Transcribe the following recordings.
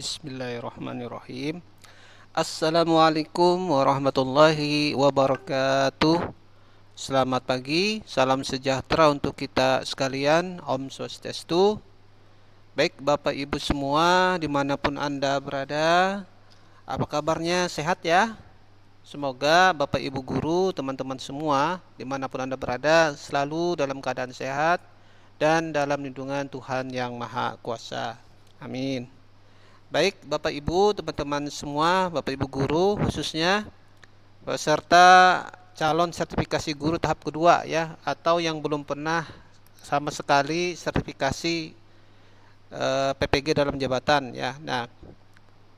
Bismillahirrahmanirrahim. Assalamualaikum warahmatullahi wabarakatuh. Selamat pagi, salam sejahtera untuk kita sekalian. Om Swastiastu. Baik Bapak Ibu semua dimanapun Anda berada, apa kabarnya, sehat ya? Semoga Bapak Ibu guru, teman-teman semua dimanapun Anda berada selalu dalam keadaan sehat dan dalam lindungan Tuhan Yang Maha Kuasa. Amin. Baik Bapak Ibu, teman-teman semua, Bapak Ibu guru khususnya peserta calon sertifikasi guru tahap kedua ya, atau yang belum pernah sama sekali sertifikasi PPG dalam jabatan ya. Nah,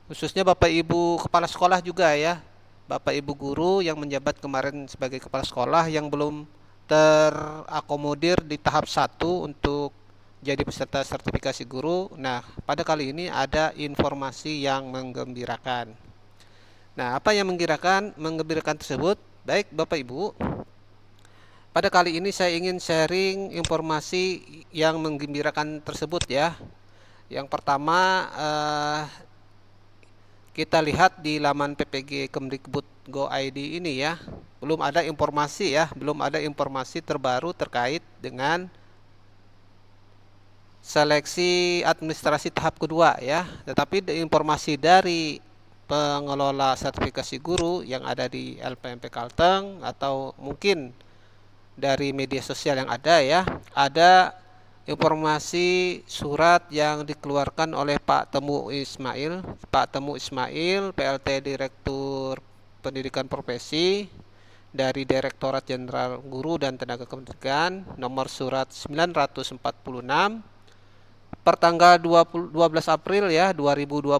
khususnya Bapak Ibu kepala sekolah juga ya, Bapak Ibu guru yang menjabat kemarin sebagai kepala sekolah yang belum terakomodir di tahap 1 untuk jadi peserta sertifikasi guru. Nah, pada kali ini ada informasi yang menggembirakan. Nah, apa yang menggembirakan tersebut? Baik Bapak Ibu, pada kali ini saya ingin sharing informasi yang menggembirakan tersebut ya. Yang pertama, kita lihat di laman PPG Kemdikbud Go ID ini ya, belum ada informasi terbaru terkait dengan seleksi administrasi tahap kedua ya. Tetapi informasi dari pengelola sertifikasi guru yang ada di LPMP Kalteng atau mungkin dari media sosial yang ada ya, ada informasi surat yang dikeluarkan oleh Pak Temu Ismail, PLT Direktur Pendidikan Profesi dari Direktorat Jenderal Guru dan Tenaga Kependidikan, nomor surat 946 pertanggal 12 April ya 2022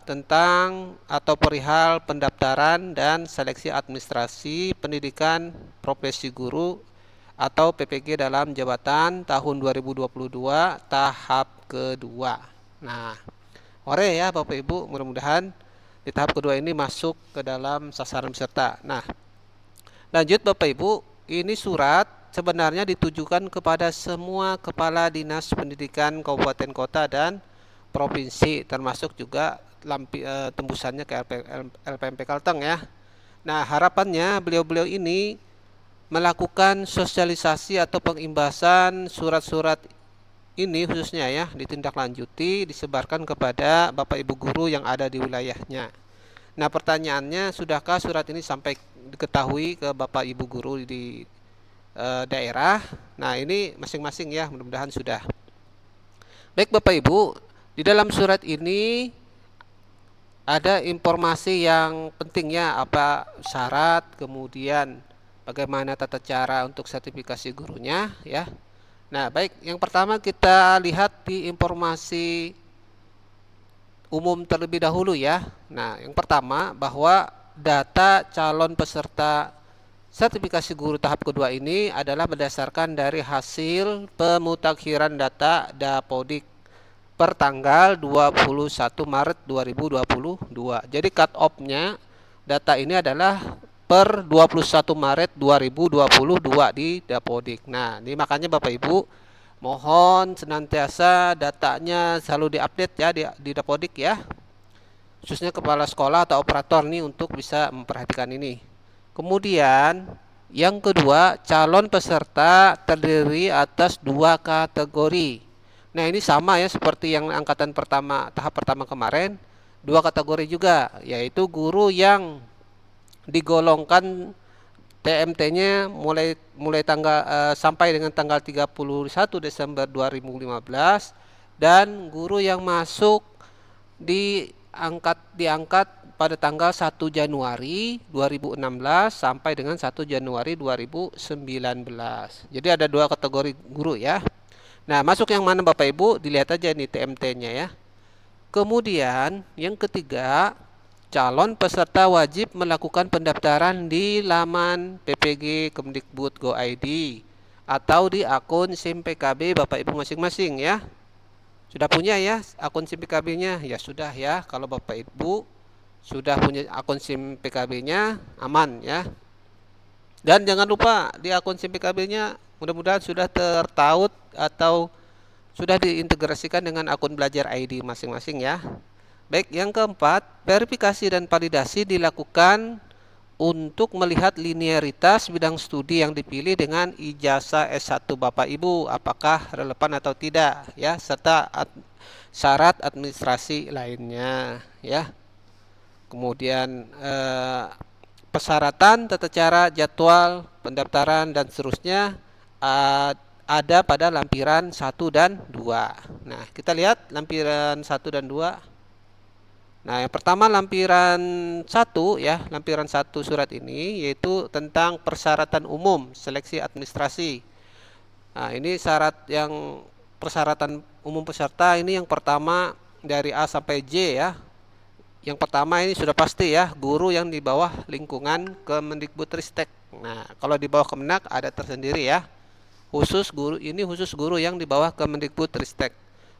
tentang atau perihal pendaftaran dan seleksi administrasi pendidikan profesi guru atau PPG dalam jabatan tahun 2022 tahap kedua. Nah, ore ya Bapak Ibu, mudah-mudahan di tahap kedua ini masuk ke dalam sasaran peserta. Nah, lanjut Bapak Ibu, ini surat sebenarnya ditujukan kepada semua kepala dinas pendidikan kabupaten kota dan provinsi, termasuk juga tembusannya ke LPMP Kalteng ya. Nah, harapannya beliau-beliau ini melakukan sosialisasi atau pengimbasan surat-surat ini khususnya ya, ditindaklanjuti, disebarkan kepada Bapak Ibu guru yang ada di wilayahnya. Nah, pertanyaannya, sudahkah surat ini sampai diketahui ke Bapak Ibu guru di daerah? Nah, ini masing-masing ya, mudah-mudahan sudah. Baik Bapak Ibu, di dalam surat ini ada informasi yang penting ya, apa syarat, kemudian bagaimana tata cara untuk sertifikasi gurunya ya. Nah, baik, yang pertama kita lihat di informasi umum terlebih dahulu ya. Nah, yang pertama bahwa data calon peserta sertifikasi guru tahap kedua ini adalah berdasarkan dari hasil pemutakhiran data Dapodik per tanggal 21 Maret 2022. Jadi cut off-nya data ini adalah per 21 Maret 2022 di Dapodik. Nah, ini makanya Bapak Ibu mohon senantiasa datanya selalu diupdate ya di Dapodik ya. Khususnya kepala sekolah atau operator nih untuk bisa memperhatikan ini. Kemudian yang kedua, calon peserta terdiri atas 2 kategori. Nah, ini sama ya seperti yang angkatan pertama, tahap pertama kemarin, 2 kategori juga, yaitu guru yang digolongkan TMT-nya mulai tanggal sampai dengan tanggal 31 Desember 2015 dan guru yang masuk diangkat pada tanggal 1 Januari 2016 sampai dengan 1 Januari 2019. Jadi ada 2 kategori guru ya. Nah, masuk yang mana Bapak Ibu? Dilihat aja nih TMT-nya ya. Kemudian yang ketiga, calon peserta wajib melakukan pendaftaran di laman PPG Kemdikbud Go ID atau di akun SIM PKB Bapak Ibu masing-masing ya. Sudah punya ya akun SIM PKB-nya? Ya sudah ya, kalau Bapak Ibu sudah punya akun SIM PKB-nya, aman ya. Dan jangan lupa di akun SIM PKB-nya mudah-mudahan sudah tertaut atau sudah diintegrasikan dengan akun belajar ID masing-masing ya. Baik, yang keempat, verifikasi dan validasi dilakukan untuk melihat linearitas bidang studi yang dipilih dengan ijazah S1 Bapak Ibu, apakah relevan atau tidak, ya, serta syarat administrasi lainnya, ya. Kemudian persyaratan, tata cara, jadwal, pendaftaran dan seterusnya ada pada lampiran 1 dan 2. Nah, kita lihat lampiran 1 dan 2. Nah, yang pertama lampiran 1, ya, lampiran 1 surat ini yaitu tentang persyaratan umum seleksi administrasi. Nah, ini persyaratan umum peserta ini yang pertama dari A sampai J, ya. Yang pertama ini sudah pasti, ya, guru yang di bawah lingkungan Kemendikbudristek. Nah, kalau di bawah Kemenak ada tersendiri, ya. Khusus guru yang di bawah Kemendikbudristek.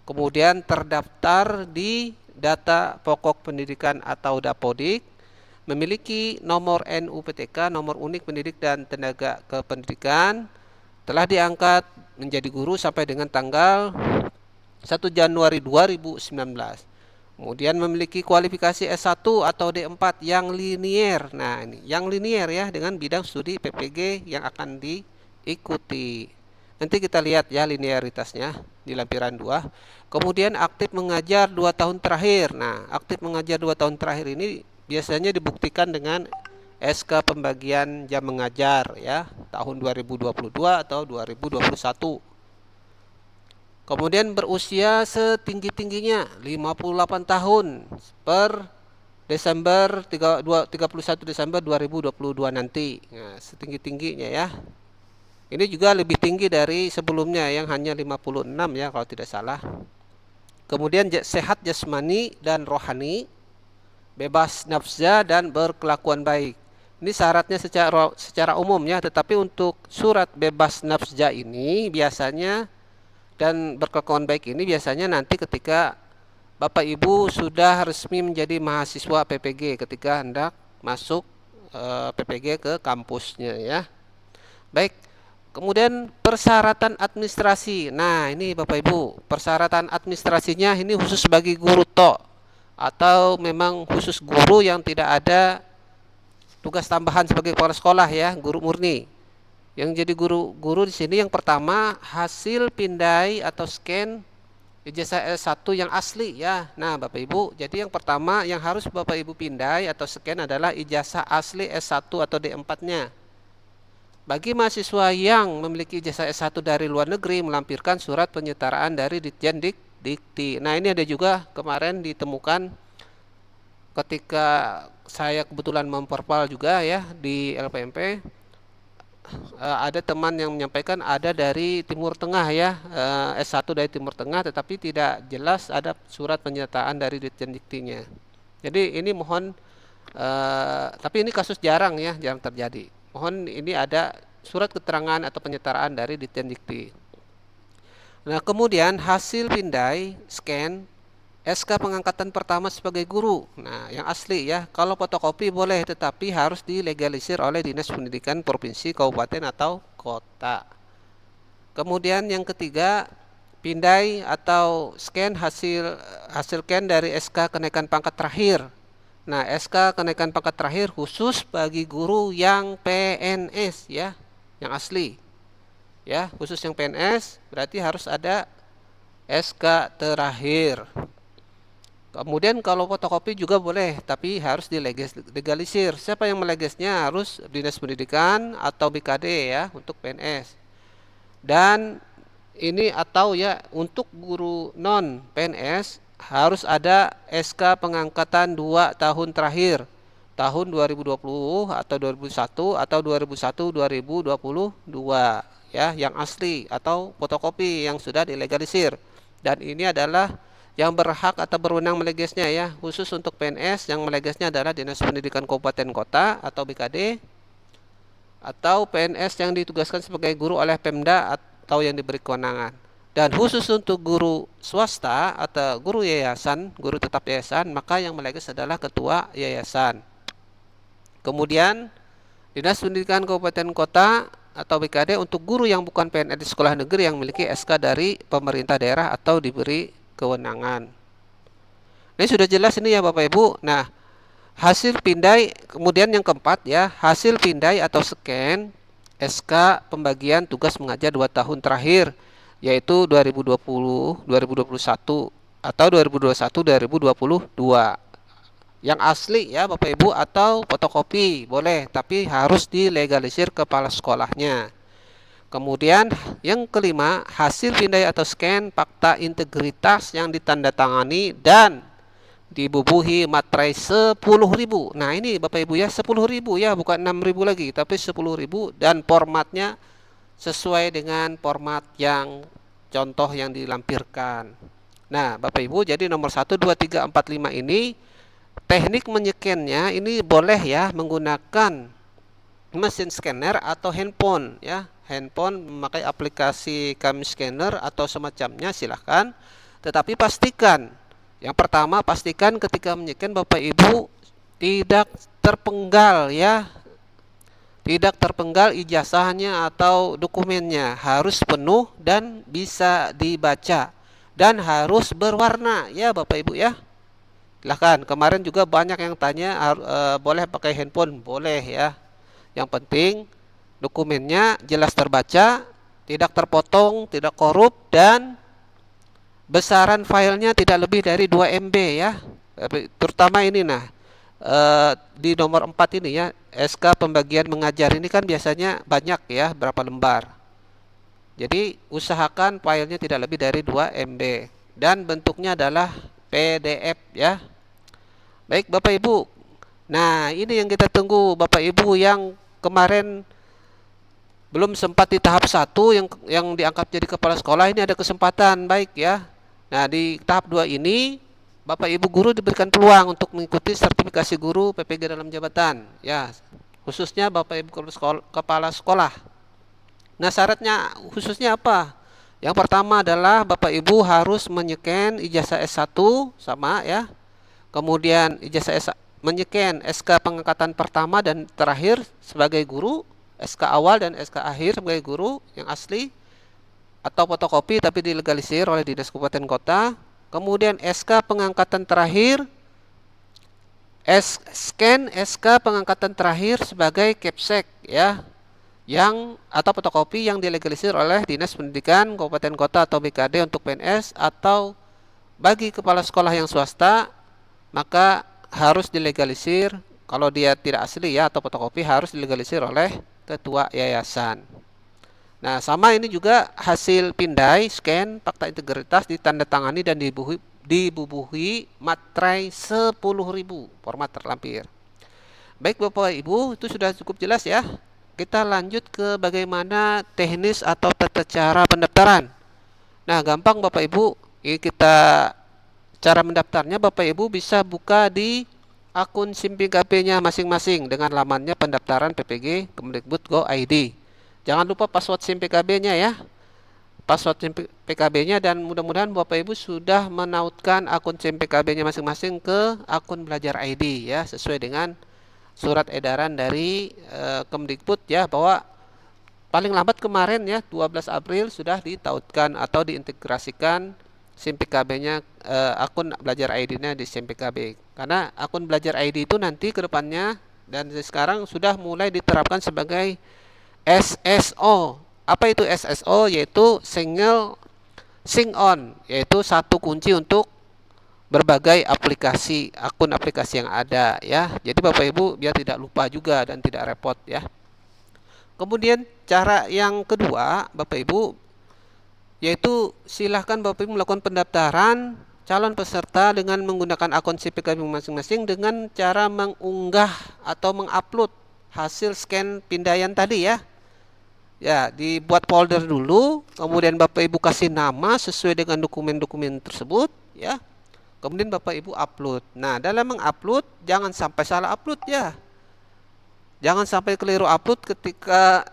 Kemudian terdaftar di data pokok pendidikan atau Dapodik, memiliki nomor NUPTK, nomor unik pendidik dan tenaga kependidikan, telah diangkat menjadi guru sampai dengan tanggal 1 Januari 2019. Kemudian memiliki kualifikasi S1 atau D4 yang linier. Nah, ini yang linier, ya, dengan bidang studi PPG yang akan diikuti. Nanti kita lihat, ya, linearitasnya di lampiran 2. Kemudian aktif mengajar 2 tahun terakhir. Nah, aktif mengajar 2 tahun terakhir ini biasanya dibuktikan dengan SK pembagian jam mengajar, ya, tahun 2022 atau 2021. Kemudian berusia setinggi-tingginya 58 tahun per 31 Desember 2022 nanti. Nah, setinggi-tingginya, ya. Ini juga lebih tinggi dari sebelumnya yang hanya 56, ya, kalau tidak salah. Kemudian sehat jasmani dan rohani, bebas nafsa dan berkelakuan baik. Ini syaratnya secara umum, ya, tetapi untuk surat bebas nafsa ini biasanya dan berkelakuan baik ini biasanya nanti ketika Bapak Ibu sudah resmi menjadi mahasiswa PPG, ketika hendak masuk PPG ke kampusnya, ya. Baik. Kemudian persyaratan administrasi. Nah, ini Bapak Ibu, persyaratan administrasinya ini khusus bagi guru atau memang khusus guru yang tidak ada tugas tambahan sebagai kepala sekolah, ya, guru murni. Yang jadi guru di sini yang pertama hasil pindai atau scan ijazah S1 yang asli, ya. Nah, Bapak Ibu, jadi yang pertama yang harus Bapak Ibu pindai atau scan adalah ijazah asli S1 atau D4-nya. Bagi mahasiswa yang memiliki ijazah S1 dari luar negeri, melampirkan surat penyetaraan dari Ditjen Dikti. Nah, ini ada juga kemarin ditemukan ketika saya kebetulan memperpal juga, ya, di LPMP. Ada teman yang menyampaikan ada dari Timur Tengah, ya, S1 dari Timur Tengah, tetapi tidak jelas ada surat penyetaraan dari Ditjen Diktinya. Jadi ini mohon, tapi ini kasus jarang, ya, jarang terjadi. Mohon ini ada surat keterangan atau penyetaraan dari Ditjen Dikti. Nah, kemudian hasil pindai scan SK pengangkatan pertama sebagai guru. Nah, yang asli, ya. Kalau fotokopi boleh, tetapi harus dilegalisir oleh Dinas Pendidikan Provinsi, Kabupaten atau Kota. Kemudian yang ketiga, pindai atau scan hasil scan dari SK kenaikan pangkat terakhir. Nah, SK kenaikan pangkat terakhir khusus bagi guru yang PNS, ya, yang asli, ya, khusus yang PNS berarti harus ada SK terakhir. Kemudian kalau fotokopi juga boleh, tapi harus dilegalisir. Siapa yang melegasnya? Harus Dinas Pendidikan atau BKD, ya, untuk PNS. Dan ini atau, ya, untuk guru non PNS harus ada SK pengangkatan 2 tahun terakhir, tahun 2020 atau 2001 atau 2021-2022, ya, yang asli atau fotokopi yang sudah dilegalisir. Dan ini adalah yang berhak atau berwenang melegasnya, ya, khusus untuk PNS yang melegasnya adalah Dinas Pendidikan Kabupaten Kota atau BKD, atau PNS yang ditugaskan sebagai guru oleh Pemda atau yang diberi kewenangan. Dan khusus untuk guru swasta atau guru yayasan, guru tetap yayasan, maka yang melegas adalah ketua yayasan. Kemudian Dinas Pendidikan Kabupaten Kota atau BKD untuk guru yang bukan PNS di sekolah negeri yang memiliki SK dari pemerintah daerah atau diberi kewenangan. Ini sudah jelas ini ya Bapak Ibu. Nah, hasil pindai, kemudian yang keempat ya, hasil pindai atau scan SK pembagian tugas mengajar 2 tahun terakhir, yaitu 2020, 2021 atau 2021, 2022. Yang asli ya Bapak Ibu, atau fotokopi boleh, tapi harus dilegalisir kepala sekolahnya. Kemudian yang kelima, hasil pindai atau scan fakta integritas yang ditandatangani dan dibubuhi materai 10.000. Nah, ini Bapak Ibu ya, 10.000 ya, bukan 6.000 lagi, tapi 10.000, dan formatnya sesuai dengan format yang contoh yang dilampirkan. Nah, Bapak Ibu, jadi nomor 1, 2, 3, 4, 5 ini teknik menyekennya ini boleh ya menggunakan mesin scanner atau handphone ya. Handphone memakai aplikasi kami scanner atau semacamnya silahkan. Tetapi pastikan, yang pertama pastikan ketika menyeken Bapak Ibu tidak terpenggal ya. Tidak terpenggal ijazahnya atau dokumennya, harus penuh dan bisa dibaca dan harus berwarna ya Bapak Ibu ya. Silahkan, kemarin juga banyak yang tanya boleh pakai handphone, boleh ya. Yang penting dokumennya jelas terbaca, tidak terpotong, tidak korup, dan besaran filenya tidak lebih dari 2 MB ya. Terutama ini di nomor 4 ini ya, SK pembagian mengajar ini kan biasanya banyak ya, berapa lembar. Jadi usahakan filenya tidak lebih dari 2 MB dan bentuknya adalah PDF ya. Baik Bapak Ibu. Nah, ini yang kita tunggu Bapak Ibu yang kemarin belum sempat di tahap 1 yang diangkat jadi kepala sekolah, ini ada kesempatan baik ya. Nah, di tahap 2 ini Bapak Ibu guru diberikan peluang untuk mengikuti sertifikasi guru PPG dalam jabatan ya. Khususnya Bapak Ibu kepala sekolah. Nah, syaratnya khususnya apa? Yang pertama adalah Bapak Ibu harus menyeken ijazah S1 sama ya. Kemudian ijazah menyeken SK pengangkatan pertama dan terakhir sebagai guru, SK awal dan SK akhir sebagai guru yang asli atau fotokopi tapi dilegalisir oleh Dinas Kabupaten Kota. Kemudian SK pengangkatan terakhir, scan SK pengangkatan terakhir sebagai capsek ya, yang atau fotokopi yang dilegalisir oleh Dinas Pendidikan Kabupaten Kota atau BKD untuk PNS, atau bagi kepala sekolah yang swasta maka harus dilegalisir. Kalau dia tidak asli ya atau fotokopi, harus dilegalisir oleh ketua yayasan. Nah, sama ini juga hasil pindai scan fakta integritas ditandatangani dan dibubuhi materai 10.000 format terlampir. Baik Bapak Ibu, itu sudah cukup jelas ya. Kita lanjut ke bagaimana teknis atau tata cara pendaftaran. Nah, gampang Bapak Ibu, ini kita cara mendaftarnya Bapak Ibu bisa buka di akun SIMPKB-nya masing-masing dengan lamannya pendaftaran PPG Kemdikbud.go.id. Jangan lupa password SIMPKB-nya ya. Password SIMPKB-nya, dan mudah-mudahan Bapak Ibu sudah menautkan akun SIMPKB-nya masing-masing ke akun Belajar ID ya, sesuai dengan surat edaran dari Kemdikbud ya, bahwa paling lambat kemarin ya 12 April sudah ditautkan atau diintegrasikan SIMPKB-nya, akun Belajar ID-nya di SIMPKB. Karena akun Belajar ID itu nanti ke depannya dan sekarang sudah mulai diterapkan sebagai SSO. Apa itu SSO? Yaitu single sign-on, yaitu satu kunci untuk berbagai aplikasi, akun aplikasi yang ada ya. Jadi Bapak Ibu biar tidak lupa juga dan tidak repot ya. Kemudian cara yang kedua Bapak Ibu, yaitu silahkan Bapak Ibu melakukan pendaftaran calon peserta dengan menggunakan akun SIMPKB masing-masing dengan cara mengunggah atau mengupload hasil scan pindaian tadi ya. Ya, dibuat folder dulu, kemudian Bapak Ibu kasih nama sesuai dengan dokumen-dokumen tersebut ya. Kemudian Bapak Ibu upload. Nah, dalam mengupload jangan sampai salah upload ya. Jangan sampai keliru upload ketika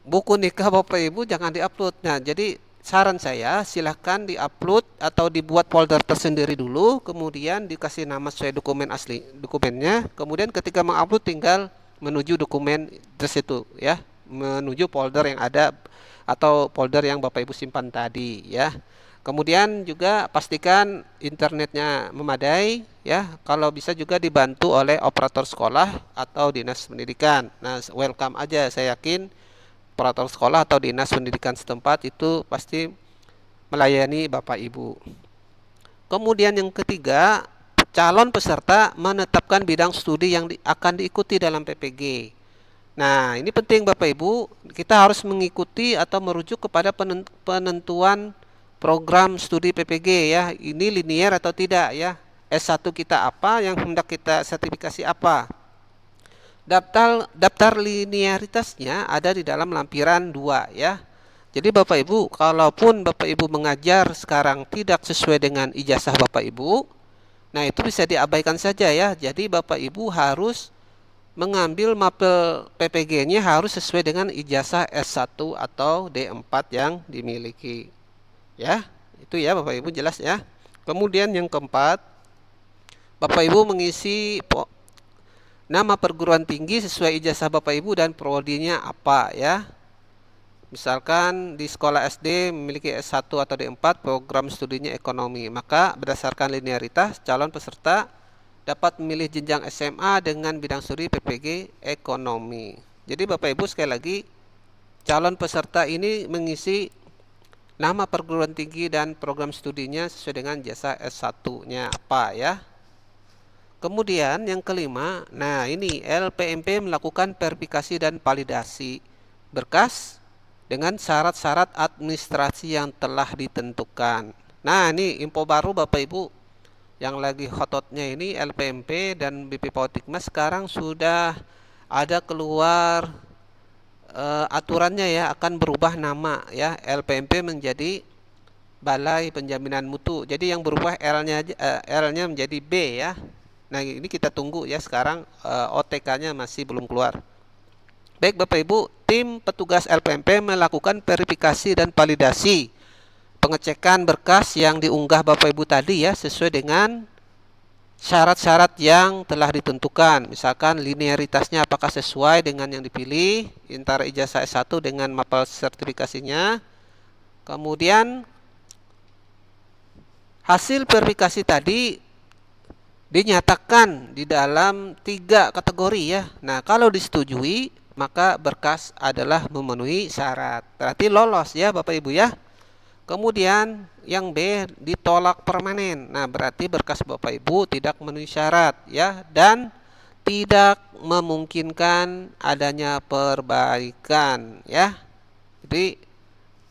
buku nikah Bapak Ibu, jangan diupload. Nah, jadi saran saya silahkan diupload atau dibuat folder tersendiri dulu, kemudian dikasih nama sesuai dokumen asli dokumennya. Kemudian ketika mengupload tinggal menuju dokumen tersebut ya, menuju folder yang ada atau folder yang Bapak Ibu simpan tadi ya. Kemudian juga pastikan internetnya memadai ya. Kalau bisa juga dibantu oleh operator sekolah atau dinas pendidikan. Nah, welcome aja, saya yakin operator sekolah atau dinas pendidikan setempat itu pasti melayani Bapak Ibu. Kemudian yang ketiga, calon peserta menetapkan bidang studi yang akan diikuti dalam PPG. Nah, ini penting Bapak Ibu, kita harus mengikuti atau merujuk kepada penentuan program studi PPG ya. Ini linear atau tidak ya. S1 kita apa, yang hendak kita sertifikasi apa. Daftar linearitasnya ada di dalam lampiran 2 ya. Jadi Bapak Ibu, kalaupun Bapak Ibu mengajar sekarang tidak sesuai dengan ijazah Bapak Ibu, nah itu bisa diabaikan saja ya. Jadi Bapak Ibu harus mengambil mapel PPG-nya harus sesuai dengan ijazah S1 atau D4 yang dimiliki. Ya, itu ya Bapak Ibu, jelas ya. Kemudian yang keempat, Bapak Ibu mengisi nama perguruan tinggi sesuai ijazah Bapak Ibu dan prodinya apa ya. Misalkan di sekolah SD memiliki S1 atau D4, program studinya ekonomi, maka berdasarkan linearitas calon peserta dapat memilih jenjang SMA dengan bidang studi PPG ekonomi. Jadi Bapak Ibu, sekali lagi, calon peserta ini mengisi nama perguruan tinggi dan program studinya sesuai dengan ijazah S1-nya apa ya. Kemudian yang kelima, nah ini LPMP melakukan verifikasi dan validasi berkas dengan syarat-syarat administrasi yang telah ditentukan. Nah, ini info baru Bapak Ibu, yang lagi hototnya ini LPMP dan BP Pautikmas sekarang sudah ada keluar aturannya ya, akan berubah nama ya, LPMP menjadi Balai Penjaminan Mutu. Jadi yang berubah L-nya menjadi B ya. Nah, ini kita tunggu ya, sekarang OTK-nya masih belum keluar. Baik Bapak Ibu, tim petugas LPMP melakukan verifikasi dan validasi pengecekan berkas yang diunggah Bapak Ibu tadi ya, sesuai dengan syarat-syarat yang telah ditentukan. Misalkan linearitasnya apakah sesuai dengan yang dipilih, antara ijazah S1 dengan mapel sertifikasinya. Kemudian hasil verifikasi tadi dinyatakan di dalam 3 kategori ya. Nah, kalau disetujui maka berkas adalah memenuhi syarat, berarti lolos ya Bapak Ibu ya. Kemudian yang B, ditolak permanen. Nah, berarti berkas Bapak Ibu tidak memenuhi syarat ya, dan tidak memungkinkan adanya perbaikan ya. Jadi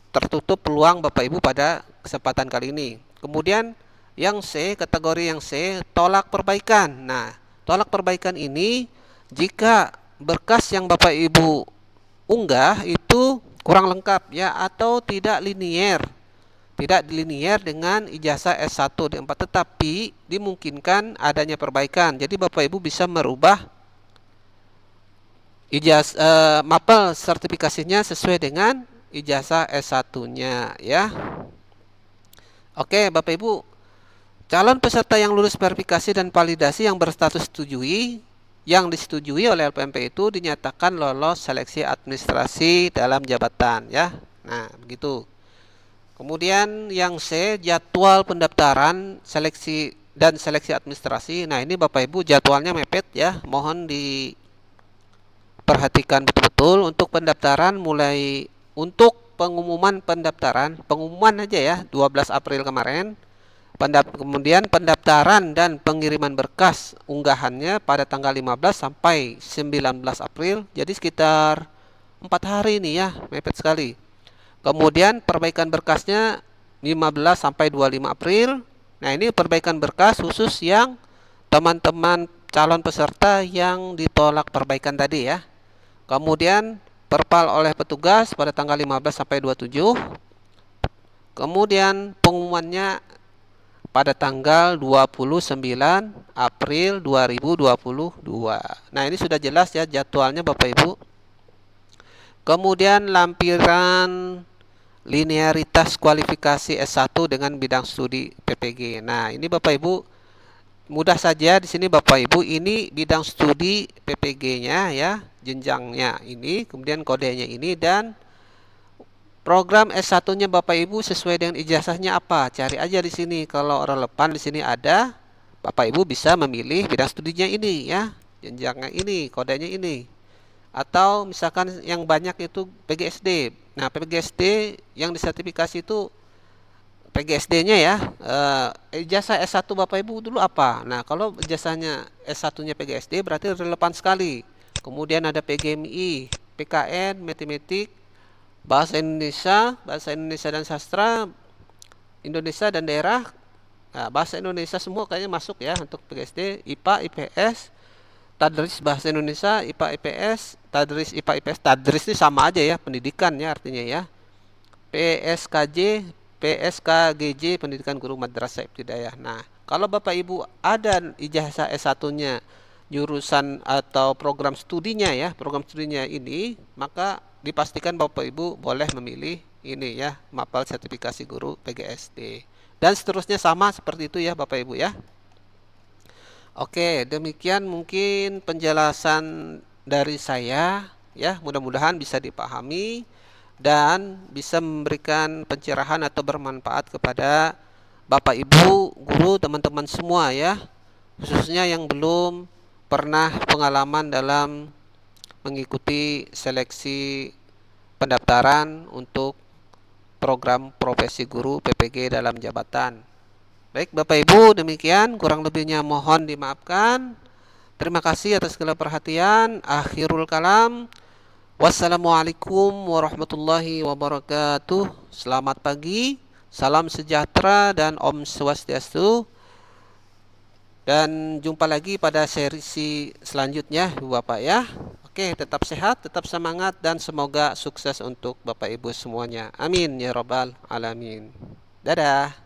tertutup peluang Bapak Ibu pada kesempatan kali ini. Kemudian yang C, kategori yang C, tolak perbaikan. Nah, tolak perbaikan ini jika berkas yang Bapak Ibu unggah itu kurang lengkap ya, atau tidak linier dengan ijazah S1 D4, tetapi dimungkinkan adanya perbaikan. Jadi Bapak Ibu bisa merubah ijazah mapel sertifikasinya sesuai dengan ijazah S1-nya ya. Oke Bapak Ibu, calon peserta yang lulus verifikasi dan validasi yang berstatus disetujui oleh LPMP itu dinyatakan lolos seleksi administrasi dalam jabatan ya. Nah, begitu. Kemudian yang C, jadwal pendaftaran seleksi administrasi. Nah, ini Bapak Ibu jadwalnya mepet ya. Mohon diperhatikan betul-betul untuk pendaftaran, mulai untuk pengumuman aja ya, 12 April kemarin. Kemudian pendaftaran dan pengiriman berkas unggahannya pada tanggal 15 sampai 19 April. Jadi sekitar 4 hari ini ya, mepet sekali. Kemudian perbaikan berkasnya 15 sampai 25 April. Nah, ini perbaikan berkas khusus yang teman-teman calon peserta yang ditolak perbaikan tadi ya. Kemudian perpal oleh petugas pada tanggal 15 sampai 27. Kemudian pengumumannya pada tanggal 29 April 2022. Nah, ini sudah jelas ya jadwalnya Bapak Ibu. Kemudian lampiran linearitas kualifikasi S1 dengan bidang studi PPG. Nah, ini Bapak Ibu mudah saja di sini Bapak Ibu, ini bidang studi PPG-nya ya, jenjangnya ini, kemudian kodenya ini, dan Program S1-nya Bapak Ibu sesuai dengan ijazahnya apa? Cari aja di sini. Kalau relevan di sini ada, Bapak Ibu bisa memilih bidang studinya ini ya. Jenjangnya ini, kodenya ini. Atau misalkan yang banyak itu PGSD. Nah, PGSD yang disertifikasi itu PGSD-nya ya. Ijazah S1 Bapak Ibu dulu apa? Nah, kalau ijazahnya S1-nya PGSD berarti relevan sekali. Kemudian ada PGMI, PKN, matematik, bahasa Indonesia dan sastra, Indonesia dan daerah. Nah, bahasa Indonesia semua kayaknya masuk ya untuk PGSD, IPA, IPS, tadris bahasa Indonesia, IPA, IPS, tadris IPA, IPS, tadris itu sama aja ya, pendidikan ya artinya ya. PSKJ, PSKGJ, pendidikan guru madrasah ibtidaiyah. Nah, kalau Bapak Ibu ada ijazah S1-nya jurusan atau program studinya ya, program studinya ini, maka dipastikan Bapak Ibu boleh memilih ini ya, mapel sertifikasi guru PGSD. Dan seterusnya sama seperti itu ya Bapak Ibu ya. Oke, demikian mungkin penjelasan dari saya ya, mudah-mudahan bisa dipahami dan bisa memberikan pencerahan atau bermanfaat kepada Bapak Ibu, guru, teman-teman semua ya. Khususnya yang belum pernah pengalaman dalam mengikuti seleksi pendaftaran untuk program profesi guru PPG dalam jabatan. Baik Bapak Ibu, demikian kurang lebihnya mohon dimaafkan. Terima kasih atas segala perhatian. Akhirul kalam. Wassalamualaikum warahmatullahi wabarakatuh. Selamat pagi, salam sejahtera dan Om Swastiastu. Dan jumpa lagi pada sesi selanjutnya Bapak ya. Oke, tetap sehat, tetap semangat dan semoga sukses untuk Bapak Ibu semuanya. Amin ya rabbal alamin. Dadah.